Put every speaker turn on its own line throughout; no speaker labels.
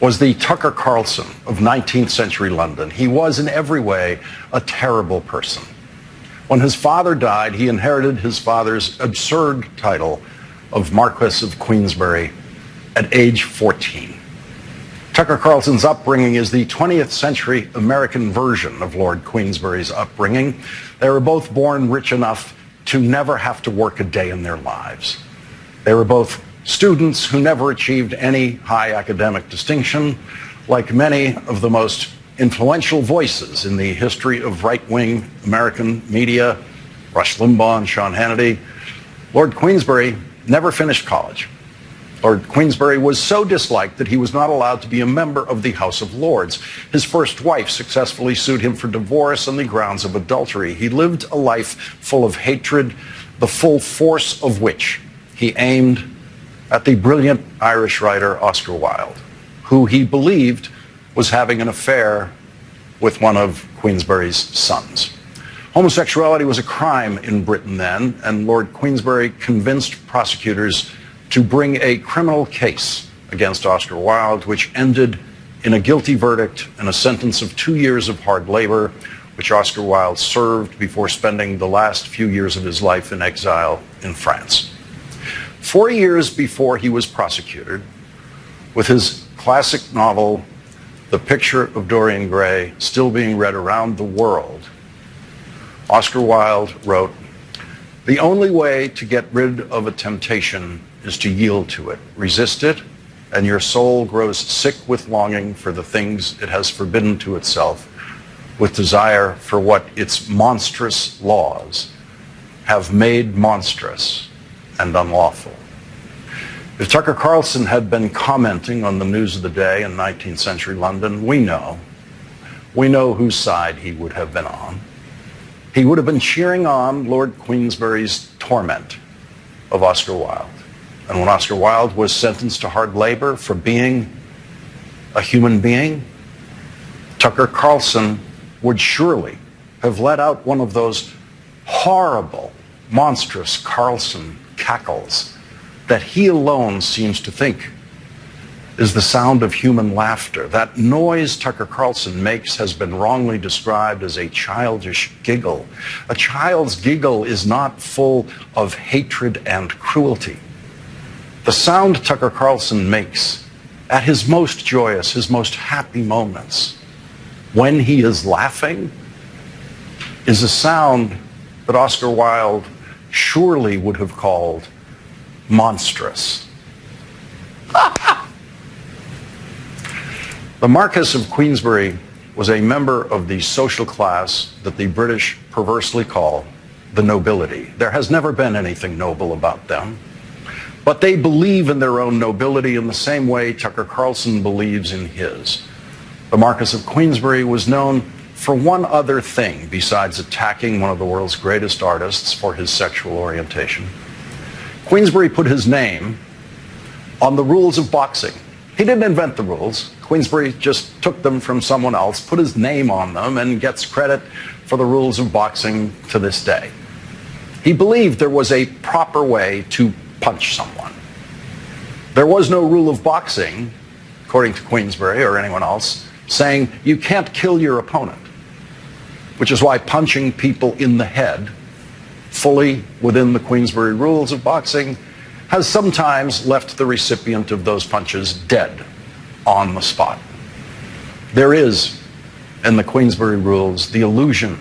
was the Tucker Carlson of 19th century London. He was in every way a terrible person. When his father died, he inherited his father's absurd title of Marquess of Queensberry at age 14. Tucker Carlson's upbringing is the 20th century American version of Lord Queensberry's upbringing. They were both born rich enough to never have to work a day in their lives. They were both students who never achieved any high academic distinction. Like many of the most influential voices in the history of right-wing American media, Rush Limbaugh and Sean Hannity, Lord Queensberry never finished college. Lord Queensberry was so disliked that he was not allowed to be a member of the House of Lords. His first wife successfully sued him for divorce on the grounds of adultery. He lived a life full of hatred, the full force of which he aimed at the brilliant Irish writer Oscar Wilde, who he believed was having an affair with one of Queensberry's sons. Homosexuality was a crime in Britain then, and Lord Queensberry convinced prosecutors to bring a criminal case against Oscar Wilde, which ended in a guilty verdict and a sentence of 2 years of hard labor, which Oscar Wilde served before spending the last few years of his life in exile in France. 4 years before he was prosecuted, with his classic novel, The Picture of Dorian Gray, still being read around the world, Oscar Wilde wrote, "The only way to get rid of a temptation is to yield to it. Resist it, and your soul grows sick with longing for the things it has forbidden to itself, with desire for what its monstrous laws have made monstrous and unlawful." If Tucker Carlson had been commenting on the news of the day in 19th century London, we know whose side he would have been on. He would have been cheering on Lord Queensberry's torment of Oscar Wilde. And when Oscar Wilde was sentenced to hard labor for being a human being, Tucker Carlson would surely have let out one of those horrible, monstrous Carlson cackles that he alone seems to think is the sound of human laughter. That noise Tucker Carlson makes has been wrongly described as a childish giggle. A child's giggle is not full of hatred and cruelty. The sound Tucker Carlson makes at his most joyous, his most happy moments, when he is laughing, is a sound that Oscar Wilde surely would have called monstrous. The Marquess of Queensberry was a member of the social class that the British perversely call the nobility. There has never been anything noble about them, but they believe in their own nobility in the same way Tucker Carlson believes in his. The Marquess of Queensberry was known for one other thing besides attacking one of the world's greatest artists for his sexual orientation. Queensberry put his name on the rules of boxing. He didn't invent the rules. Queensberry just took them from someone else, put his name on them, and gets credit for the rules of boxing to this day. He believed there was a proper way to punch someone. There was no rule of boxing, according to Queensberry or anyone else, saying you can't kill your opponent, which is why punching people in the head, fully within the Queensberry rules of boxing, has sometimes left the recipient of those punches dead on the spot. There is, in the Queensberry rules, the illusion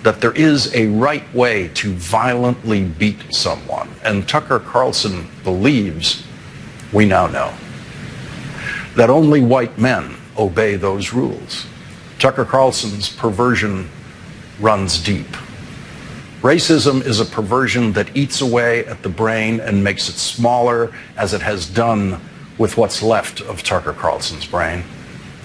that there is a right way to violently beat someone. And Tucker Carlson believes, we now know, that only white men obey those rules. Tucker Carlson's perversion runs deep. Racism is a perversion that eats away at the brain and makes it smaller, as it has done with what's left of Tucker Carlson's brain.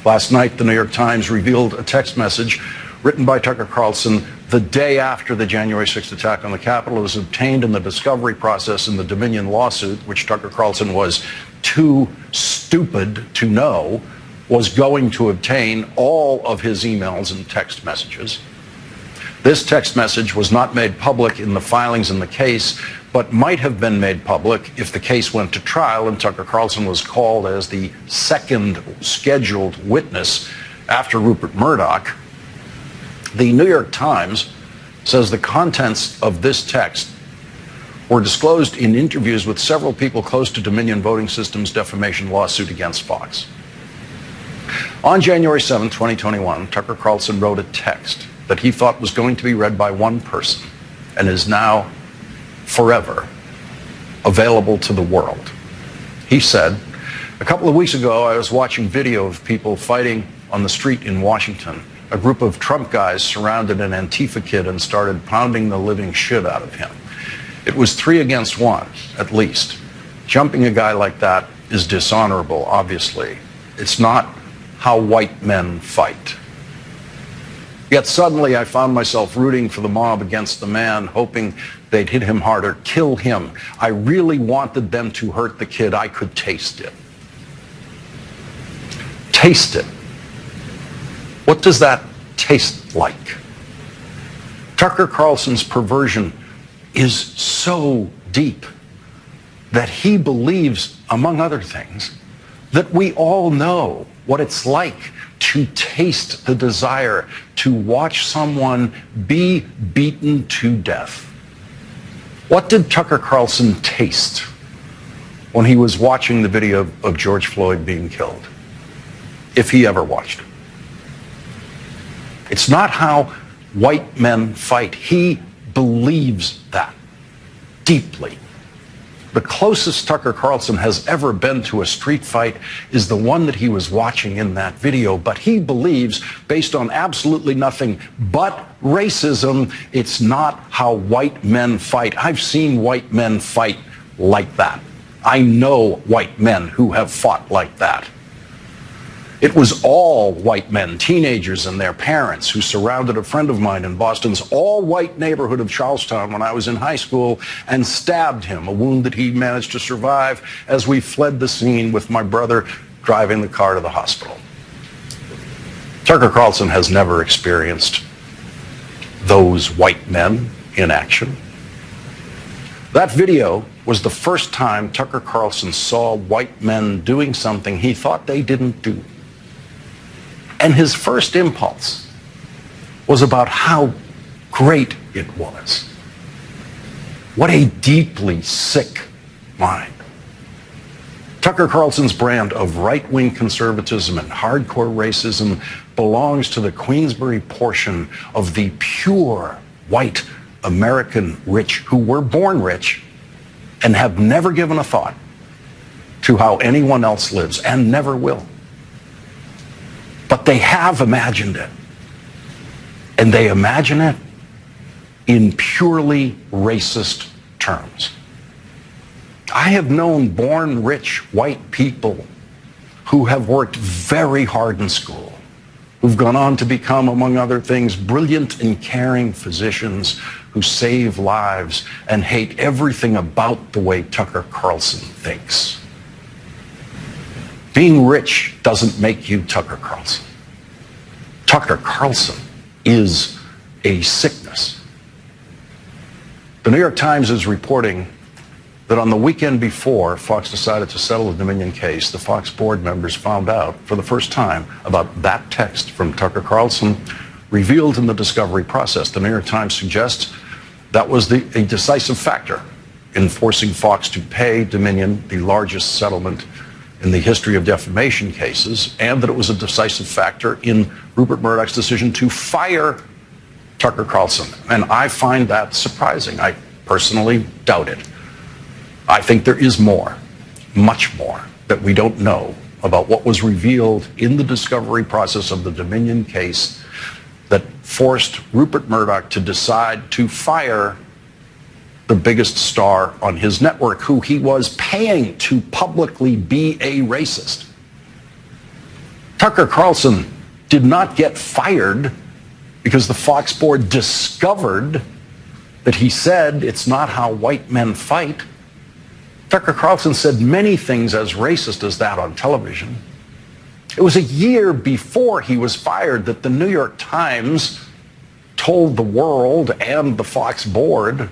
Last night, the New York Times revealed a text message written by Tucker Carlson the day after the January 6th attack on the Capitol. It was obtained in the discovery process in the Dominion lawsuit, which Tucker Carlson was too stupid to know was going to obtain all of his emails and text messages. This text message was not made public in the filings in the case, but might have been made public if the case went to trial and Tucker Carlson was called as the second scheduled witness after Rupert Murdoch. The New York Times says the contents of this text were disclosed in interviews with several people close to Dominion Voting Systems' defamation lawsuit against Fox. On January 7, 2021, Tucker Carlson wrote a text that he thought was going to be read by one person and is now forever available to the world. He said, "A couple of weeks ago, I was watching video of people fighting on the street in Washington. A group of Trump guys surrounded an Antifa kid and started pounding the living shit out of him. It was 3 against 1, at least. Jumping a guy like that is dishonorable, obviously. It's not how white men fight. Yet suddenly I found myself rooting for the mob against the man, hoping they'd hit him harder, kill him. I really wanted them to hurt the kid. I could taste it." Taste it. What does that taste like? Tucker Carlson's perversion is so deep that he believes, among other things, that we all know what it's like to taste the desire to watch someone be beaten to death. What did Tucker Carlson taste when he was watching the video of George Floyd being killed? If he ever watched it. It's not how white men fight. He believes that deeply. The closest Tucker Carlson has ever been to a street fight is the one that he was watching in that video. But he believes, based on absolutely nothing but racism, it's not how white men fight. I've seen white men fight like that. I know white men who have fought like that. It was all white men, teenagers and their parents, who surrounded a friend of mine in Boston's all-white neighborhood of Charlestown when I was in high school and stabbed him, a wound that he managed to survive as we fled the scene with my brother driving the car to the hospital. Tucker Carlson has never experienced those white men in action. That video was the first time Tucker Carlson saw white men doing something he thought they didn't do. And his first impulse was about how great it was. What a deeply sick mind. Tucker Carlson's brand of right-wing conservatism and hardcore racism belongs to the Queensbury portion of the pure white American rich who were born rich and have never given a thought to how anyone else lives and never will. But they have imagined it. And they imagine it in purely racist terms. I have known born rich white people who have worked very hard in school, who've gone on to become, among other things, brilliant and caring physicians who save lives and hate everything about the way Tucker Carlson thinks. Being rich doesn't make you Tucker Carlson. Tucker Carlson is a sickness. The New York Times is reporting that on the weekend before Fox decided to settle the Dominion case, the Fox board members found out for the first time about that text from Tucker Carlson revealed in the discovery process. The New York Times suggests that was a decisive factor in forcing Fox to pay Dominion the largest settlement in the history of defamation cases, and that it was a decisive factor in Rupert Murdoch's decision to fire Tucker Carlson. And I find that surprising. I personally doubt it. I think there is more, much more, that we don't know about what was revealed in the discovery process of the Dominion case that forced Rupert Murdoch to decide to fire the biggest star on his network, who he was paying to publicly be a racist. Tucker Carlson did not get fired because the Fox board discovered that he said it's not how white men fight. Tucker Carlson said many things as racist as that on television. It was a year before he was fired that the New York Times told the world and the Fox board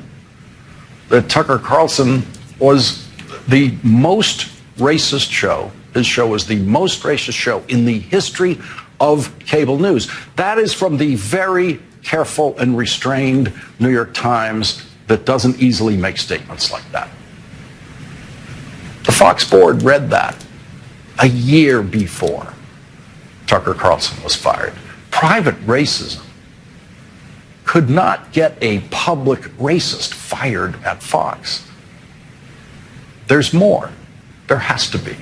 that Tucker Carlson was the most racist show. His show was the most racist show in the history of cable news. That is from the very careful and restrained New York Times that doesn't easily make statements like that. The Fox board read that a year before Tucker Carlson was fired. Private racism could not get a public racist fired at Fox. There's more. There has to be.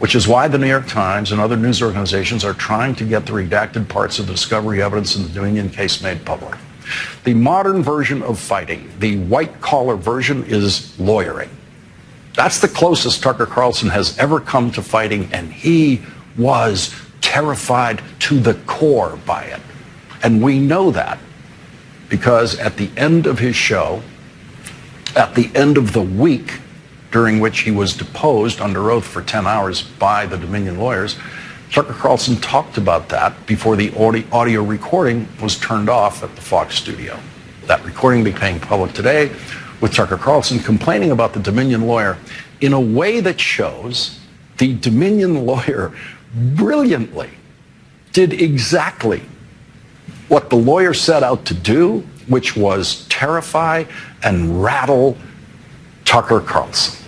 Which is why the New York Times and other news organizations are trying to get the redacted parts of the discovery evidence in the Dominion case made public. The modern version of fighting, the white-collar version, is lawyering. That's the closest Tucker Carlson has ever come to fighting, and he was terrified to the core by it. And we know that because at the end of his show, at the end of the week during which he was deposed under oath for 10 hours by the Dominion lawyers, Tucker Carlson talked about that before the audio recording was turned off at the Fox studio. That recording became public today with Tucker Carlson complaining about the Dominion lawyer in a way that shows the Dominion lawyer brilliantly did exactly what the lawyer set out to do, which was terrify and rattle Tucker Carlson.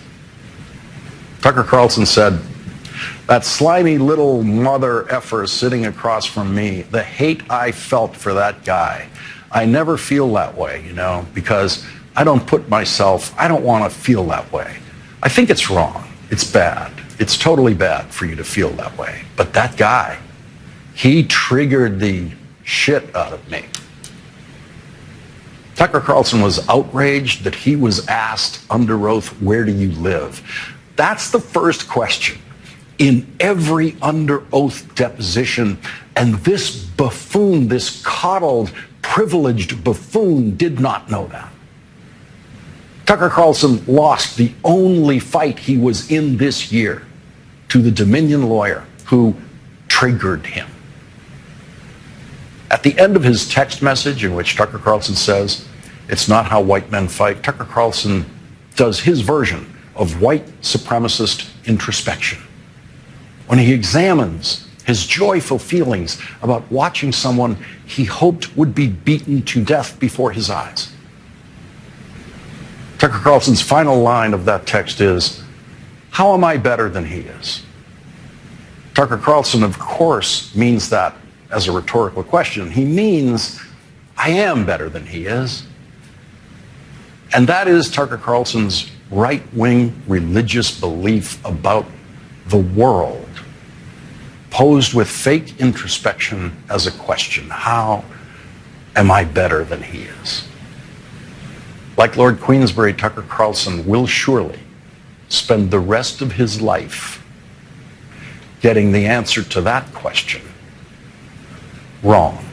Tucker Carlson said, "That slimy little mother effer sitting across from me, the hate I felt for that guy, I never feel that way, because I don't want to feel that way. I think it's wrong. It's bad. It's totally bad for you to feel that way. But that guy, he triggered the shit out of me." Tucker Carlson was outraged that he was asked under oath, "Where do you live?" That's the first question in every under oath deposition. And this buffoon, this coddled, privileged buffoon did not know that. Tucker Carlson lost the only fight he was in this year to the Dominion lawyer who triggered him. At the end of his text message in which Tucker Carlson says, "It's not how white men fight," Tucker Carlson does his version of white supremacist introspection when he examines his joyful feelings about watching someone he hoped would be beaten to death before his eyes. Tucker Carlson's final line of that text is, "How am I better than he is?" Tucker Carlson, of course, means that as a rhetorical question. He means, I am better than he is. And that is Tucker Carlson's right-wing religious belief about the world, posed with fake introspection as a question. How am I better than he is? Like Lord Queensberry, Tucker Carlson will surely spend the rest of his life getting the answer to that question wrong.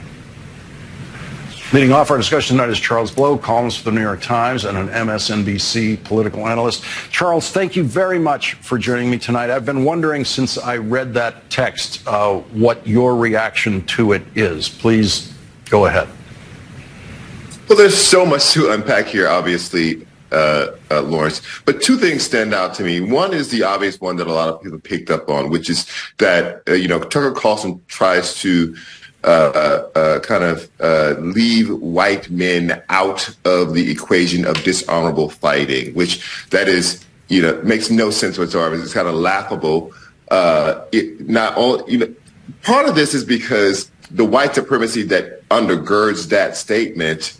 Leading off our discussion tonight is Charles Blow, columnist for the New York Times and an MSNBC political analyst. Charles, thank you very much for joining me tonight. I've been wondering since I read that text what your reaction to it is. Please go ahead.
Well, there's so much to unpack here, obviously, Lawrence. But two things stand out to me. One is the obvious one that a lot of people picked up on, which is that, Tucker Carlson tries to leave white men out of the equation of dishonorable fighting, which that is, makes no sense whatsoever. It's kind of laughable. Part of this is because the white supremacy that undergirds that statement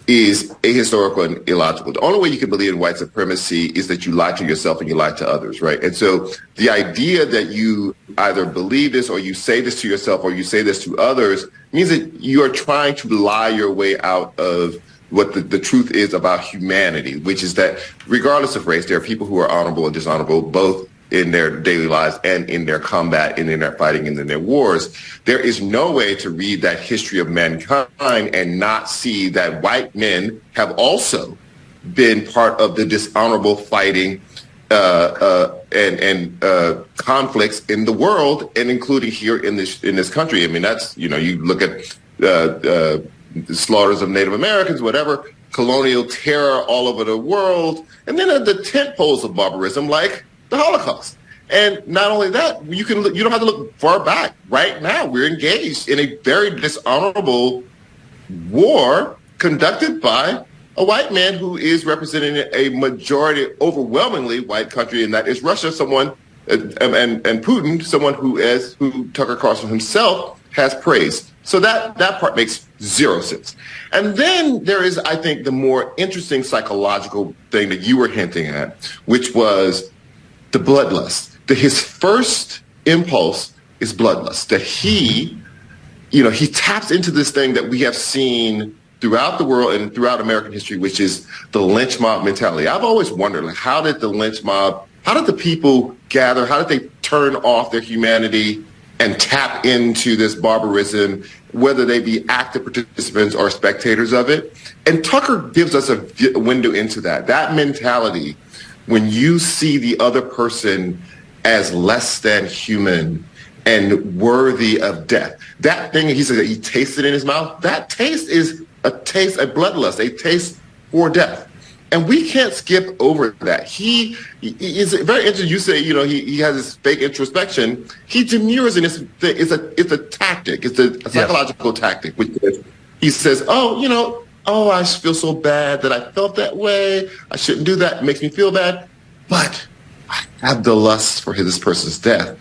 is ahistorical and illogical. The only way you can believe in white supremacy is that you lie to yourself and you lie to others, right? And so the idea that you either believe this or you say this to yourself or you say this to others means that you are trying to lie your way out of what the truth is about humanity, which is that regardless of race, there are people who are honorable and dishonorable, both in their daily lives and in their combat and in their fighting and in their wars. There is no way to read that history of mankind and not see that white men have also been part of the dishonorable fighting and conflicts in the world, and including here in this country. I mean, that's, you look at the slaughters of Native Americans, whatever, colonial terror all over the world, and then at the tent poles of barbarism like the Holocaust. And not only that, you don't have to look far back. Right now, we're engaged in a very dishonorable war conducted by a white man who is representing a majority, overwhelmingly white country, and that is Russia. Someone and Putin, someone who Tucker Carlson himself has praised. So that part makes zero sense. And then there is, I think, the more interesting psychological thing that you were hinting at, which was the bloodlust. His first impulse is bloodlust. That he taps into this thing that we have seen throughout the world and throughout American history, which is the lynch mob mentality. I've always wondered, like, how did the people gather? How did they turn off their humanity and tap into this barbarism, whether they be active participants or spectators of it? And Tucker gives us a window into that mentality. When you see the other person as less than human and worthy of death, that thing he said that he tasted in his mouth, that taste is a bloodlust, a taste for death. And we can't skip over that. He is very interesting. You say, he has this fake introspection. He demurs in this. It's a tactic. It's a psychological tactic, which is, he says, I feel so bad that I felt that way. I shouldn't do that. It makes me feel bad. But I have the lust for this person's death.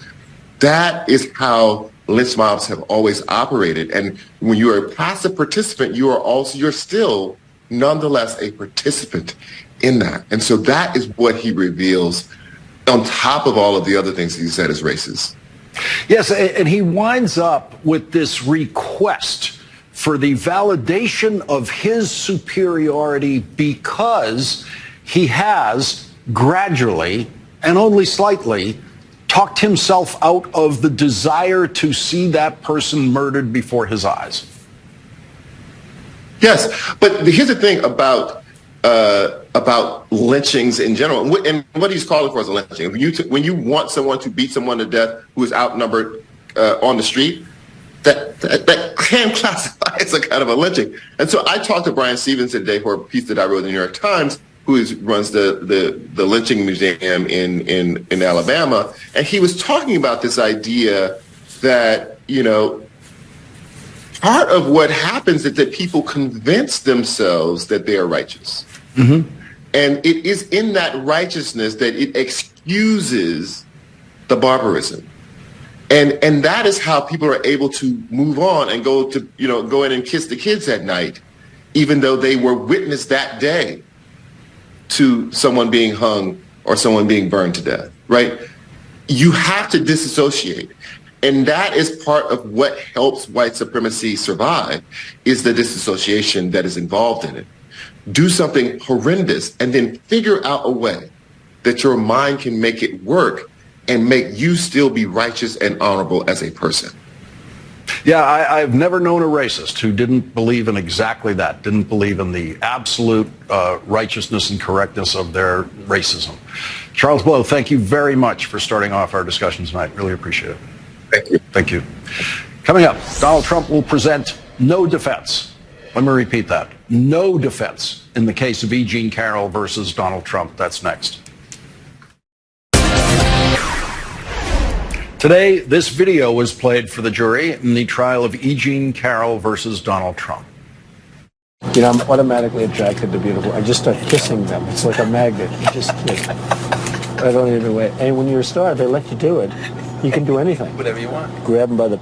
That is how lynch mobs have always operated. And when you are a passive participant, you're still nonetheless a participant in that. And so that is what he reveals on top of all of the other things he said as racist.
Yes, and he winds up with this request for the validation of his superiority because he has gradually and only slightly talked himself out of the desire to see that person murdered before his eyes.
Yes, but here's the thing about lynchings in general, and what he's calling for is a lynching. When you want someone to beat someone to death who is outnumbered on the street, that can classify as a kind of a lynching. And so I talked to Brian Stevens today for a piece that I wrote in the New York Times, who runs the lynching museum in Alabama, and he was talking about this idea that, part of what happens is that people convince themselves that they are righteous. Mm-hmm. And it is in that righteousness that it excuses the barbarism. And that is how people are able to move on and go in and kiss the kids at night, even though they were witness that day to someone being hung or someone being burned to death, right? You have to disassociate. And that is part of what helps white supremacy survive, is the disassociation that is involved in it. Do something horrendous and then figure out a way that your mind can make it work and make you still be righteous and honorable as a person.
Yeah, I've never known a racist who didn't believe in exactly that, didn't believe in the absolute righteousness and correctness of their racism. Charles Blow, thank you very much for starting off our discussion tonight. Really appreciate it.
Thank you.
Thank you. Coming up, Donald Trump will present no defense. Let me repeat that. No defense in the case of E. Jean Carroll versus Donald Trump. That's next. Today, this video was played for the jury in the trial of E. Jean Carroll versus Donald Trump.
I'm automatically attracted to beautiful. I just start kissing them. It's like a magnet. You just kiss. I don't even wait. And when you're a star, they let you do it. You can do anything.
Whatever you want.
Grab them by the...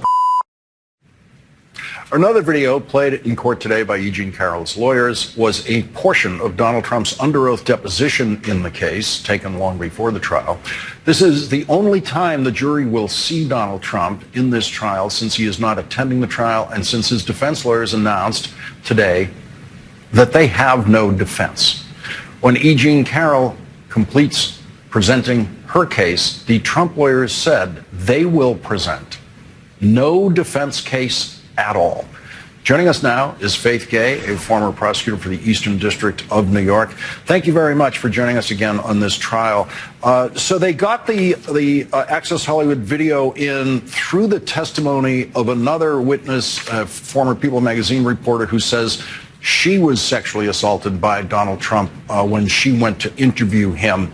Another video played in court today by E. Jean Carroll's lawyers was a portion of Donald Trump's under oath deposition in the case, taken long before the trial. This is the only time the jury will see Donald Trump in this trial, since he is not attending the trial and since his defense lawyers announced today that they have no defense. When E. Jean Carroll completes presenting her case, the Trump lawyers said they will present no defense case at all. Joining us now is Faith Gay, a former prosecutor for the Eastern District of New York. Thank you very much for joining us again on this trial. So they got the Access Hollywood video in through the testimony of another witness, a former People magazine reporter, who says she was sexually assaulted by Donald Trump when she went to interview him.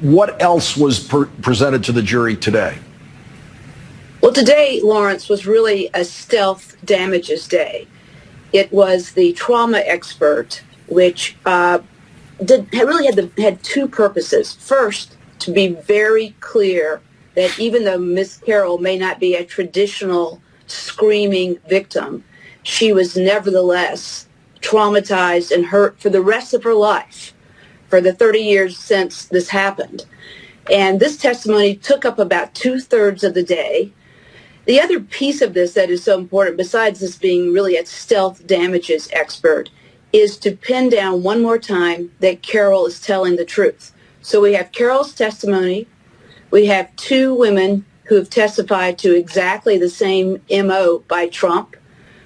What else was presented to the jury today?
Well, today, Lawrence, was really a stealth damages day. It was the trauma expert, which had two purposes. First, to be very clear that even though Miss Carroll may not be a traditional screaming victim, she was nevertheless traumatized and hurt for the rest of her life, for the 30 years since this happened. And this testimony took up about 2/3 of the day. The other piece of this that is so important, besides this being really a stealth damages expert, is to pin down one more time that Carroll is telling the truth. So we have Carroll's testimony. We have two women who have testified to exactly the same MO by Trump.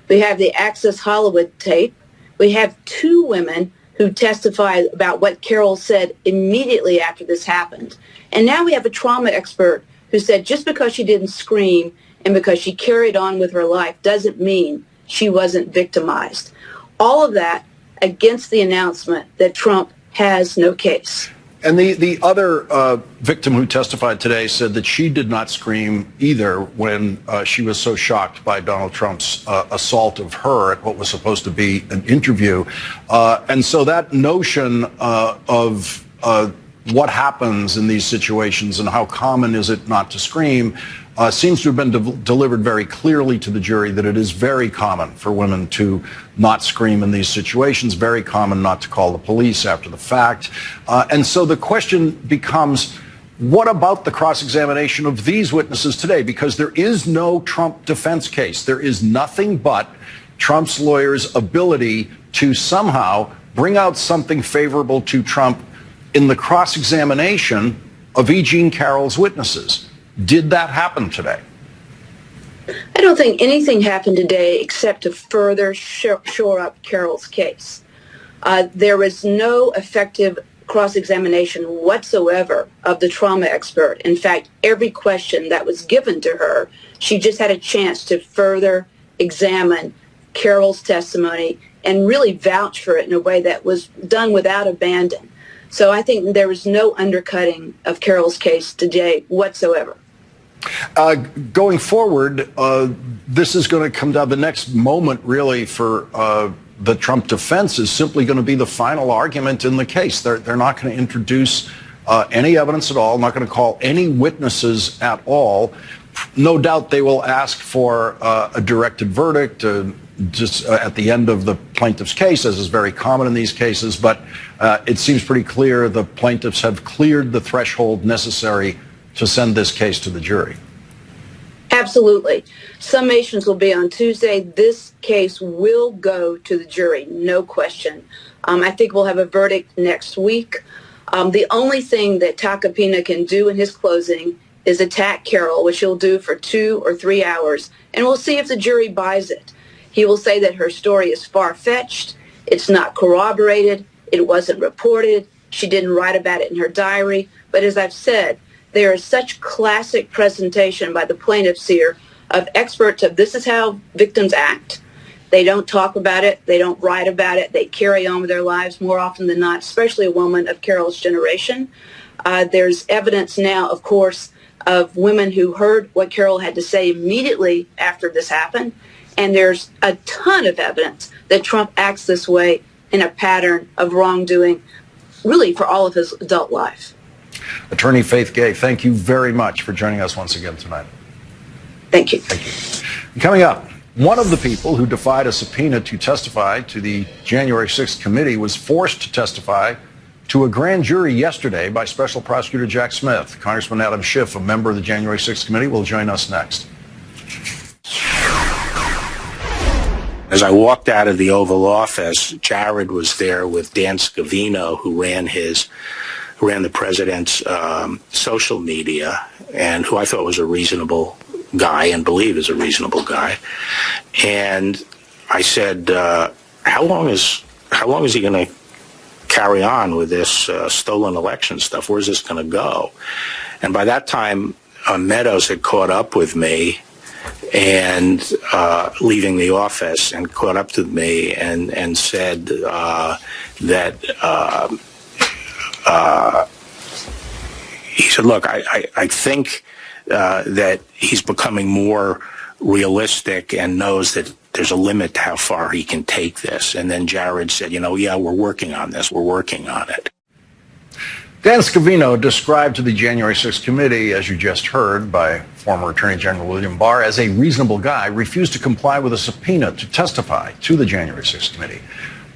We have the Access Hollywood tape. We have two women who testified about what Carroll said immediately after this happened. And now we have a trauma expert who said just because she didn't scream and because she carried on with her life doesn't mean she wasn't victimized. All of that against the announcement that Trump has no case.
And the other victim who testified today said that she did not scream either when she was so shocked by Donald Trump's assault of her at what was supposed to be an interview. And so that notion of what happens in these situations and how common is it not to scream seems to have been delivered very clearly to the jury, that it is very common for women to not scream in these situations, very common not to call the police after the fact. And so the question becomes, what about the cross-examination of these witnesses today? Because there is no Trump defense case. There is nothing but Trump's lawyers' ability to somehow bring out something favorable to Trump in the cross-examination of E. Jean Carroll's witnesses. Did that happen today?
I don't think anything happened today except to further shore up Carroll's case. There was no effective cross-examination whatsoever of the trauma expert. In fact, every question that was given to her, she just had a chance to further examine Carroll's testimony and really vouch for it in a way that was done without abandon. So I think there was no undercutting of Carroll's case today whatsoever.
Going forward, this is going to come down. The next moment, really, for the Trump defense is simply going to be the final argument in the case. They're not going to introduce any evidence at all, not going to call any witnesses at all. No doubt they will ask for a directed verdict just at the end of the plaintiff's case, as is very common in these cases. But it seems pretty clear the plaintiffs have cleared the threshold necessary to send this case to the jury.
Absolutely. Summations will be on Tuesday. This case will go to the jury, no question. I think we'll have a verdict next week. The only thing that Tacopina can do in his closing is attack Carroll, which he'll do for 2 or 3 hours, and we'll see if the jury buys it. He will say that her story is far-fetched, it's not corroborated, it wasn't reported, she didn't write about it in her diary. But as I've said, there is such classic presentation by the plaintiffs here of experts of this is how victims act. They don't talk about it, they don't write about it, they carry on with their lives more often than not, especially a woman of Carroll's generation. There's evidence now, of course, of women who heard what Carroll had to say immediately after this happened. And there's a ton of evidence that Trump acts this way in a pattern of wrongdoing, really for all of his adult life.
Attorney Faith Gay, thank you very much for joining us once again tonight.
Thank you.
Thank you. Coming up, one of the people who defied a subpoena to testify to the January 6th committee was forced to testify to a grand jury yesterday by Special Prosecutor Jack Smith. Congressman Adam Schiff, a member of the January 6th committee, will join us next.
As I walked out of the Oval Office, Jared was there with Dan Scavino, who ran the president's social media, and who I thought was a reasonable guy and believe is a reasonable guy. And I said, how long is he going to carry on with this stolen election stuff? Where's this going to go? And by that time, Meadows had caught up with me and leaving the office, and caught up to me and said that he said, look, I think that he's becoming more realistic and knows that there's a limit to how far he can take this. And then Jared said, yeah, we're working on this. We're working on it.
Dan Scavino, described to the January 6th committee, as you just heard, by former Attorney General William Barr as a reasonable guy, refused to comply with a subpoena to testify to the January 6th committee.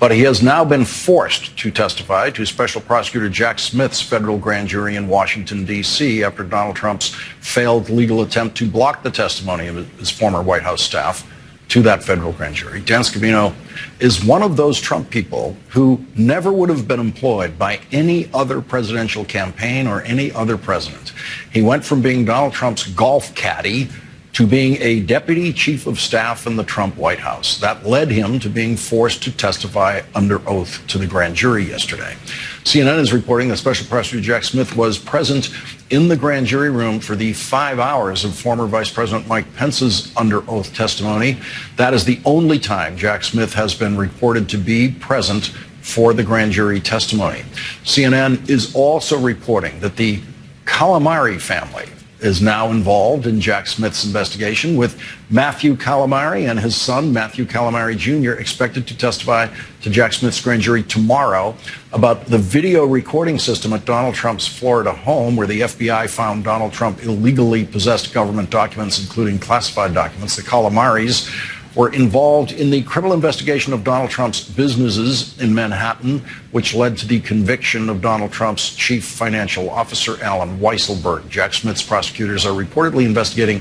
But he has now been forced to testify to Special Prosecutor Jack Smith's federal grand jury in Washington, D.C. after Donald Trump's failed legal attempt to block the testimony of his former White House staff to that federal grand jury. Dan Scavino is one of those Trump people who never would have been employed by any other presidential campaign or any other president. He went from being Donald Trump's golf caddy to being a deputy chief of staff in the Trump White House. That led him to being forced to testify under oath to the grand jury yesterday. CNN is reporting that Special Prosecutor Jack Smith was present in the grand jury room for the 5 hours of former Vice President Mike Pence's under oath testimony. That is the only time Jack Smith has been reported to be present for the grand jury testimony. CNN is also reporting that the Calamari family is now involved in Jack Smith's investigation, with Matthew Calamari and his son, Matthew Calamari Jr., expected to testify to Jack Smith's grand jury tomorrow about the video recording system at Donald Trump's Florida home, where the FBI found Donald Trump illegally possessed government documents, including classified documents. The Calamaris were involved in the criminal investigation of Donald Trump's businesses in Manhattan, which led to the conviction of Donald Trump's chief financial officer, Alan Weisselberg. Jack Smith's prosecutors are reportedly investigating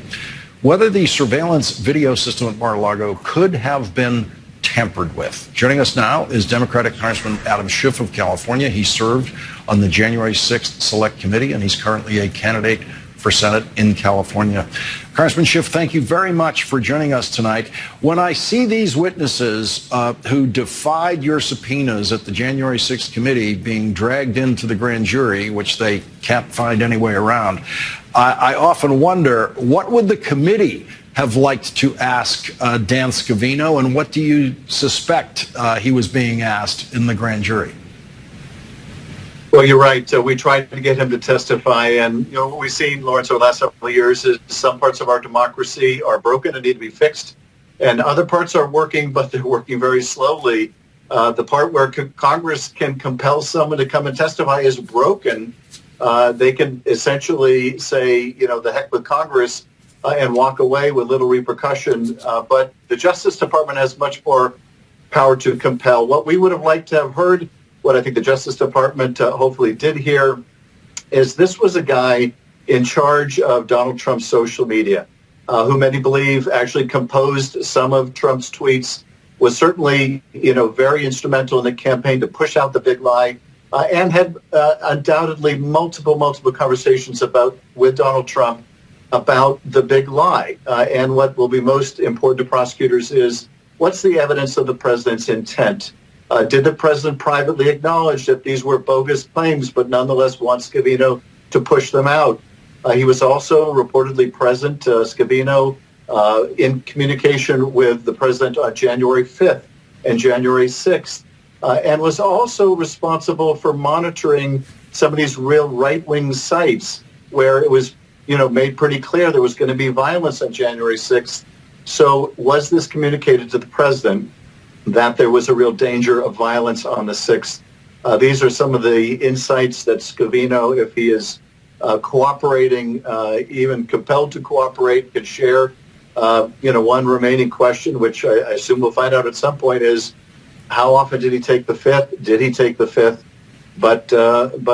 whether the surveillance video system at Mar-a-Lago could have been tampered with. Joining us now is Democratic Congressman Adam Schiff of California. He served on the January 6th Select Committee, and he's currently a candidate for Senate in California. Congressman Schiff, thank you very much for joining us tonight. When I see these witnesses who defied your subpoenas at the January 6th committee being dragged into the grand jury, which they can't find any way around, I often wonder, what would the committee have liked to ask Dan Scavino, and what do you suspect he was being asked in the grand jury?
Well, you're right. We tried to get him to testify, and what we've seen, Lawrence, over the last several years is some parts of our democracy are broken and need to be fixed, and other parts are working, but they're working very slowly. The part where Congress can compel someone to come and testify is broken. They can essentially say, the heck with Congress, and walk away with little repercussion. But the Justice Department has much more power to compel. What we would have liked to have heard, what I think the Justice Department hopefully did hear, is this was a guy in charge of Donald Trump's social media, who many believe actually composed some of Trump's tweets, was certainly, very instrumental in the campaign to push out the big lie, and had undoubtedly multiple conversations with Donald Trump about the big lie. And what will be most important to prosecutors is, what's the evidence of the president's intent? Did the president privately acknowledge that these were bogus claims, but nonetheless want Scavino to push them out? He was also reportedly present, Scavino, in communication with the president on January 5th and January 6th, and was also responsible for monitoring some of these real right-wing sites where it was, made pretty clear there was going to be violence on January 6th. So was this communicated to the president that there was a real danger of violence on the 6th? These are some of the insights that Scavino, if he is cooperating, even compelled to cooperate, could share. One remaining question, which I assume we'll find out at some point, is how often did he take the 5th? Did he take the 5th? But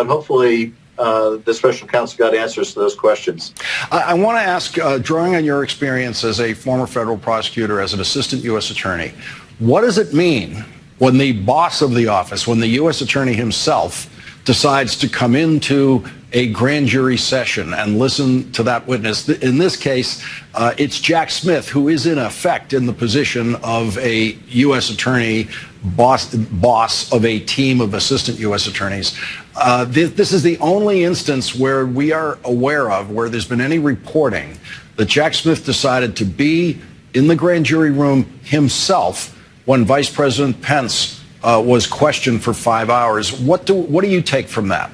hopefully the special counsel got answers to those questions.
I want to ask, drawing on your experience as a former federal prosecutor, as an assistant U.S. attorney, what does it mean when the boss of the office, when the U.S. attorney himself decides to come into a grand jury session and listen to that witness. In this case, it's Jack Smith, who is in effect in the position of a U.S. attorney, boss of a team of assistant U.S. attorneys. This is the only instance where we are aware of where there's been any reporting that Jack Smith decided to be in the grand jury room himself when Vice President Pence was questioned for 5 hours. What do you take from that?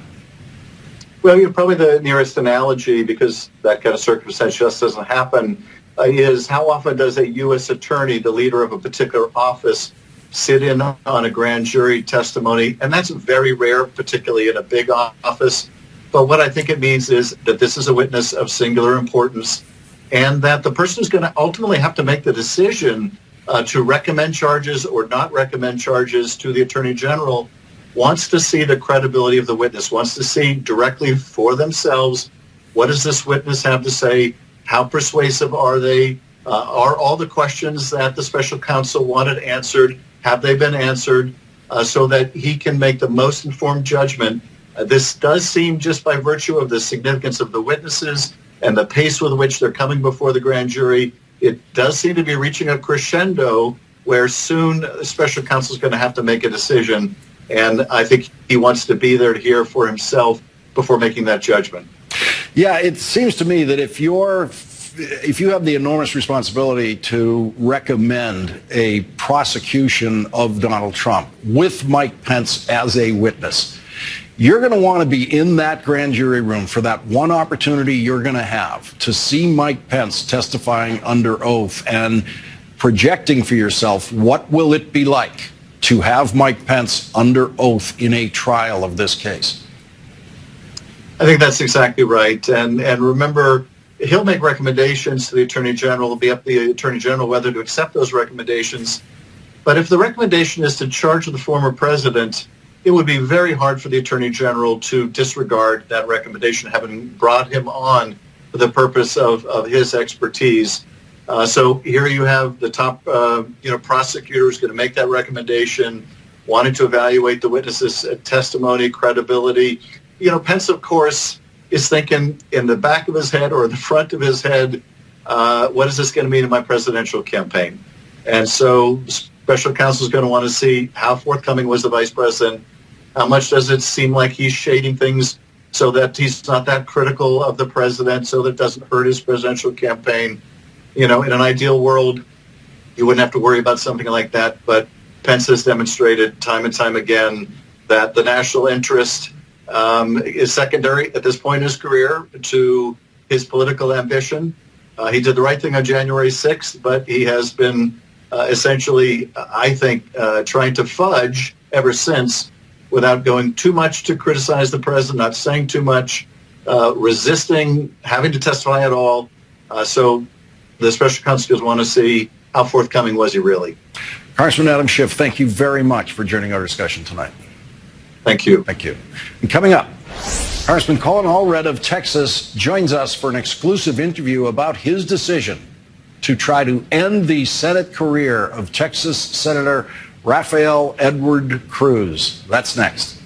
Well, probably the nearest analogy, because that kind of circumstance just doesn't happen, is how often does a U.S. attorney, the leader of a particular office, sit in on a grand jury testimony? And that's very rare, particularly in a big office. But what I think it means is that this is a witness of singular importance, and that the person is going to ultimately have to make the decision to recommend charges or not recommend charges to the Attorney General, wants to see the credibility of the witness, wants to see directly for themselves, what does this witness have to say, how persuasive are they, are all the questions that the special counsel wanted answered, have they been answered, so that he can make the most informed judgment. This does seem, just by virtue of the significance of the witnesses and the pace with which they're coming before the grand jury, it does seem to be reaching a crescendo where soon the special counsel is going to have to make a decision. And I think he wants to be there to hear for himself before making that judgment.
Yeah, it seems to me that if you have the enormous responsibility to recommend a prosecution of Donald Trump with Mike Pence as a witness, you're going to want to be in that grand jury room for that one opportunity you're going to have to see Mike Pence testifying under oath and projecting for yourself what will it be like to have Mike Pence under oath in a trial of this case.
I think that's exactly right. And remember, he'll make recommendations to the Attorney General. It'll be up to the Attorney General whether to accept those recommendations. But if the recommendation is to charge the former president, it would be very hard for the Attorney General to disregard that recommendation, having brought him on for the purpose of his expertise. So here you have the top, prosecutor who's going to make that recommendation, wanting to evaluate the witness's testimony, credibility. Pence, of course, is thinking in the back of his head or the front of his head, what is this going to mean in my presidential campaign? And so special counsel is going to want to see how forthcoming was the vice president. How much does it seem like he's shading things so that he's not that critical of the president, so that it doesn't hurt his presidential campaign? In an ideal world, you wouldn't have to worry about something like that. But Pence has demonstrated time and time again that the national interest is secondary at this point in his career to his political ambition. He did the right thing on January 6th, but he has been essentially, I think, trying to fudge ever since without going too much to criticize the president, not saying too much, resisting having to testify at all. So the special counsel just want to see how forthcoming was he really.
Congressman Adam Schiff, thank you very much for joining our discussion tonight.
Thank you.
Thank you. And coming up, Congressman Colin Allred of Texas joins us for an exclusive interview about his decision to try to end the Senate career of Texas Senator Rafael Edward Cruz. That's next.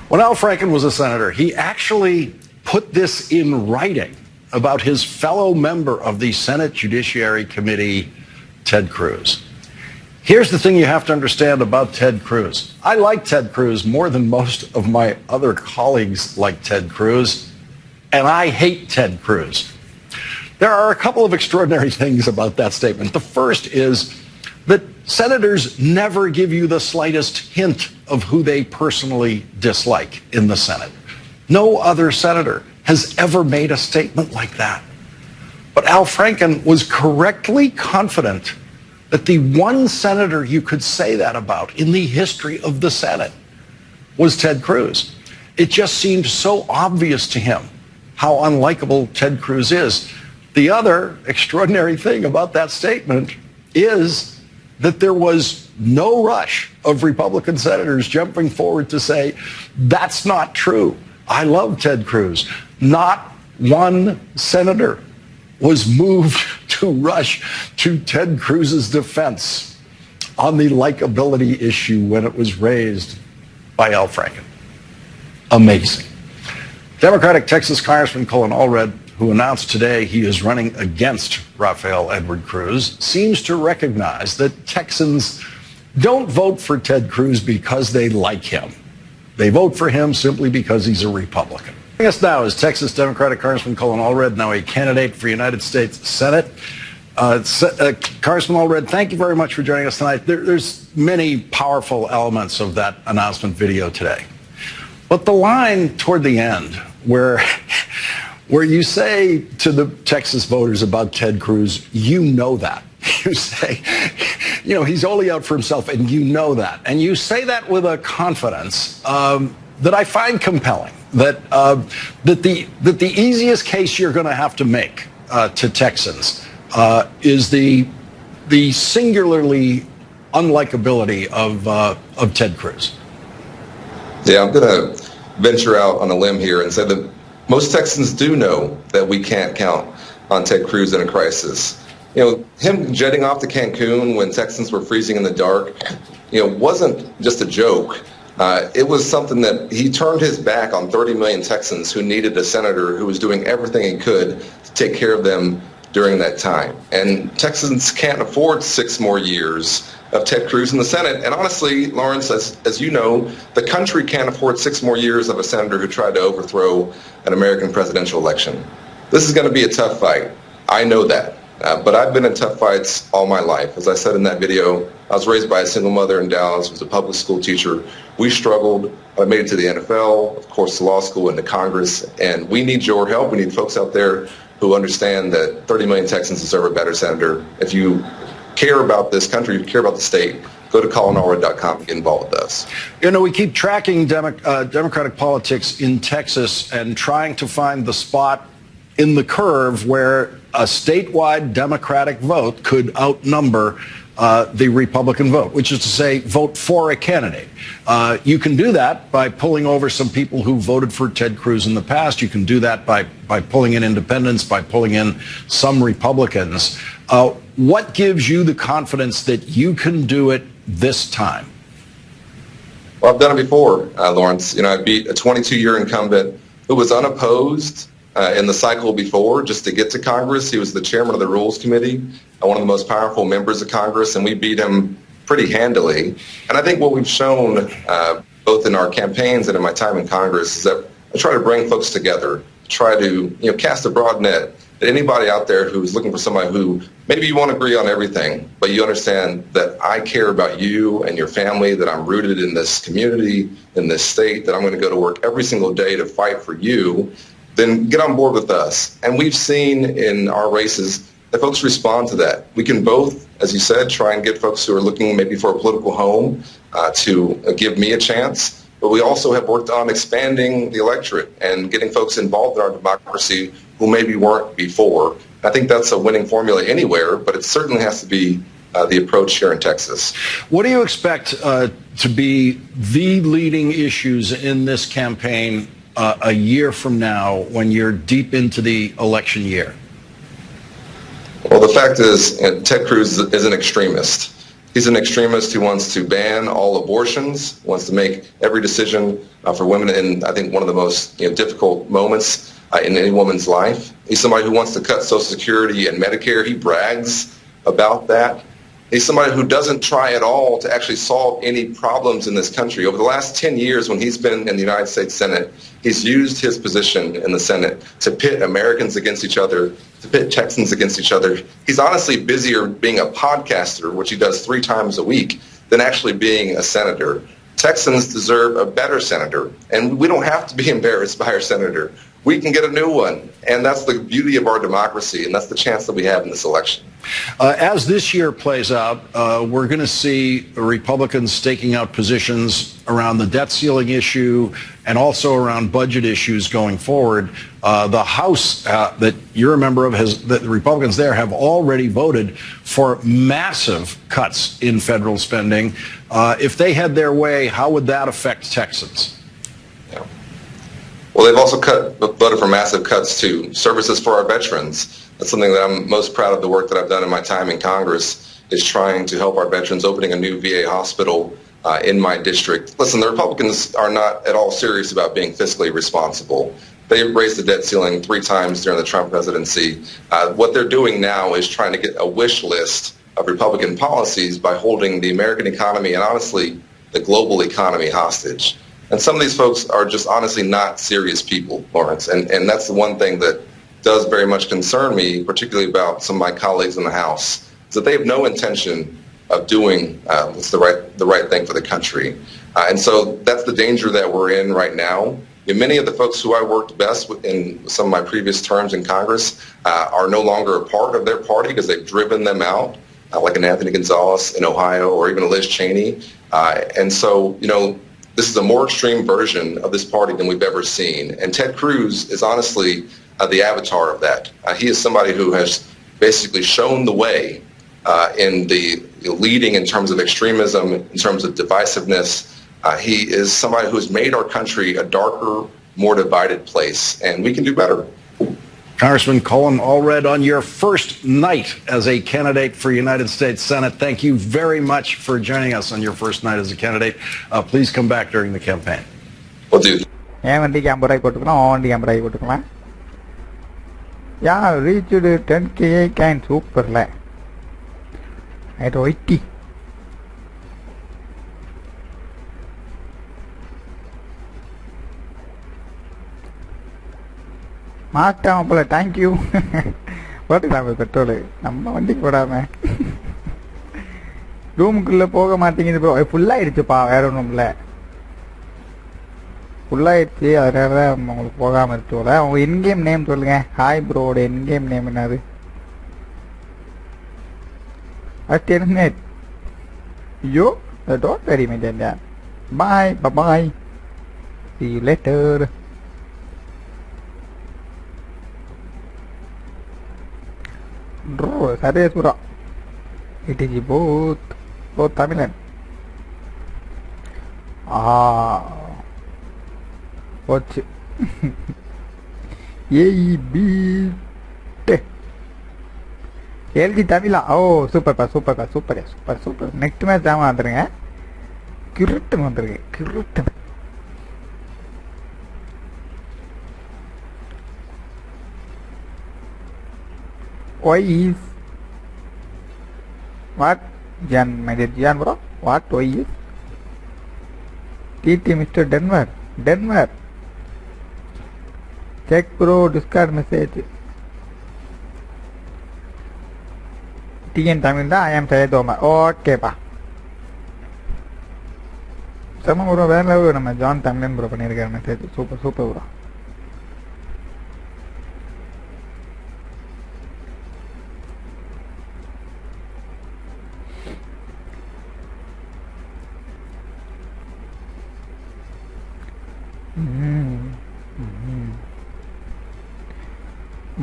When Al Franken was a senator, he actually put this in writing about his fellow member of the Senate Judiciary Committee, Ted Cruz. Here's the thing you have to understand about Ted Cruz. I like Ted Cruz more than most of my other colleagues like Ted Cruz, and I hate Ted Cruz. There are a couple of extraordinary things about that statement. The first is that senators never give you the slightest hint of who they personally dislike in the Senate. No other senator has ever made a statement like that. But Al Franken was correctly confident that the one senator you could say that about in the history of the Senate was Ted Cruz. It just seemed so obvious to him how unlikable Ted Cruz is. The other extraordinary thing about that statement is that there was no rush of Republican senators jumping forward to say, that's not true. I love Ted Cruz. Not one senator was moved to rush to Ted Cruz's defense on the likability issue when it was raised by Al Franken. amazing. Democratic Texas Congressman Colin Allred, who announced today he is running against Rafael Edward Cruz, seems to recognize that Texans don't vote for Ted Cruz because they like him. They vote for him simply because he's a Republican. Joining us now is Texas Democratic Congressman Colin Allred, now a candidate for United States Senate. Congressman Allred, thank you very much for joining us tonight. There's many powerful elements of that announcement video today. But the line toward the end where you say to the Texas voters about Ted Cruz, you know that. You say, he's only out for himself, and you know that. And you say that with a confidence that I find compelling, that the easiest case you're going to have to make to Texans is the singularly unlikability of Ted Cruz.
Yeah, I'm going to venture out on a limb here and say that most Texans do know that we can't count on Ted Cruz in a crisis. Him jetting off to Cancun when Texans were freezing in the dark, wasn't just a joke. It was something that he turned his back on 30 million Texans who needed a senator who was doing everything he could to take care of them during that time. And Texans can't afford 6 more years of Ted Cruz in the Senate. And honestly, Lawrence, as you know, the country can't afford 6 more years of a senator who tried to overthrow an American presidential election. This is going to be a tough fight. I know that. But I've been in tough fights all my life. As I said in that video, I was raised by a single mother in Dallas, was a public school teacher. We struggled. I made it to the NFL, of course, to law school and to Congress. And we need your help. We need folks out there who understand that 30 million Texans deserve a better senator. If you care about this country, if you care about the state, go to colinallred.com and get involved with us.
We keep tracking Democratic politics in Texas and trying to find the spot in the curve where a statewide Democratic vote could outnumber the Republican vote, which is to say, vote for a candidate. You can do that by pulling over some people who voted for Ted Cruz in the past. You can do that by pulling in independents, by pulling in some Republicans. What gives you the confidence that you can do it this time?
Well, I've done it before, Lawrence. I beat a 22-year incumbent who was unopposed in the cycle before just to get to Congress. He was the chairman of the Rules Committee, one of the most powerful members of Congress, and we beat him pretty handily. And I think what we've shown, both in our campaigns and in my time in Congress, is that I try to bring folks together, try to cast a broad net at anybody out there who's looking for somebody who maybe you won't agree on everything, but you understand that I care about you and your family, that I'm rooted in this community, in this state, that I'm going to go to work every single day to fight for you. Then get on board with us. And we've seen in our races that folks respond to that. We can both, as you said, try and get folks who are looking maybe for a political home to give me a chance. But we also have worked on expanding the electorate and getting folks involved in our democracy who maybe weren't before. I think that's a winning formula anywhere, but it certainly has to be the approach here in Texas.
What do you expect to be the leading issues in this campaign a year from now when you're deep into the election year?
Well, the fact is, Ted Cruz is an extremist. He's an extremist who wants to ban all abortions, wants to make every decision for women in, I think, one of the most difficult moments in any woman's life. He's somebody who wants to cut Social Security and Medicare. He brags about that. He's somebody who doesn't try at all to actually solve any problems in this country. Over the last 10 years when he's been in the United States Senate, he's used his position in the Senate to pit Americans against each other, to pit Texans against each other. He's honestly busier being a podcaster, which he does 3 times a week, than actually being a senator. Texans deserve a better senator, and we don't have to be embarrassed by our senator. We can get a new one, and that's the beauty of our democracy, and that's the chance that we have in this election.
As this year plays out, we're going to see Republicans staking out positions around the debt ceiling issue and also around budget issues going forward. The House that you're a member of, the Republicans there have already voted for massive cuts in federal spending. If they had their way, how would that affect Texans?
Well, they've also voted for massive cuts to services for our veterans. That's something that I'm most proud of the work that I've done in my time in Congress, is trying to help our veterans, opening a new VA hospital in my district. Listen, the Republicans are not at all serious about being fiscally responsible. They raised the debt ceiling 3 times during the Trump presidency. What they're doing now is trying to get a wish list of Republican policies by holding the American economy and honestly the global economy hostage. And some of these folks are just honestly not serious people, Lawrence. And that's the one thing that does very much concern me, particularly about some of my colleagues in the House, is that they have no intention of doing what's the right thing for the country. And so that's the danger that we're in right now. And many of the folks who I worked best with in some of my previous terms in Congress are no longer a part of their party because they've driven them out, like an Anthony Gonzalez in Ohio or even a Liz Cheney. And so, you know, this is a more extreme version of this party than we've ever seen. And Ted Cruz is honestly the avatar of that. He is somebody who has basically shown the way in the leading in terms of extremism, in terms of divisiveness. He is somebody who has made our country a darker, more divided place, and we can do better.
Congressman Colin Allred, on your first night as a candidate for United States Senate, thank you very much for joining us on your first night as a candidate. Please come back during the campaign.
Will do.
Yeah, reached 10K can super la. At 80. Mark down, thank you. What is our petrol? I'm not for that. Room குள்ள போக மாட்டேங்குது bro. Full ஆயிடுச்சுப்பா வேற ஒண்ணும்ல. Full ஆயிடுச்சு அதனால உங்களுக்கு போகாம இருக்குல. உங்க இன் கேம் நேம் சொல்லுங்க. ஹாய் ப்ரோட இன் கேம் நேம் என்னது? Terminate. Yo, don't worry me then. Bye, bye. See you later. Bro, serious bro. It is both Tamil. What's A, B, T. LG Tamila. Oh, super. Next match jam வந்துருங்க. கிருட்டு வந்துருங்க. கிருட்டு. Why is what Jan, my dear Jan bro? What why is TT Mr. Denver. Check bro, discard message. TN Tamil da, I am Syed Omar. Okay pa. Sama bro வேற level நம்ம John தமிழன் bro பண்ணிருக்காரு message. Super bro.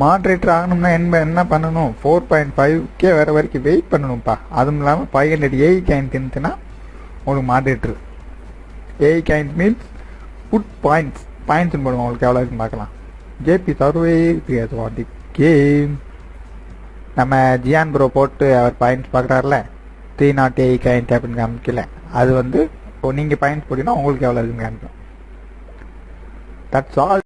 Moderator ஆகணும்னா என்ன பண்ணணும்? 4.5K வர வரைக்கும் wait பண்ணணும்ப்பா. அதுவும் இல்லாமல் 500 ஏஐ காயின் தின்னுனா உங்களுக்கு moderator. AI coin means put points போடுவோம். உங்களுக்கு எவ்வளோ இருக்குன்னு பார்க்கலாம். ஜேபி சர்வே தி கேம். நம்ம ஜியான் ப்ரோ போட்டு அவர் பாயிண்ட்ஸ் பார்க்குறாருல 308 ஏஐ காயின் அப்படின்னு காமிக்கல. அது வந்து இப்போ நீங்கள் பாயிண்ட்ஸ் போட்டிங்கன்னா உங்களுக்கு எவ்வளோ இருக்குன்னு காமிக்கும். That's all.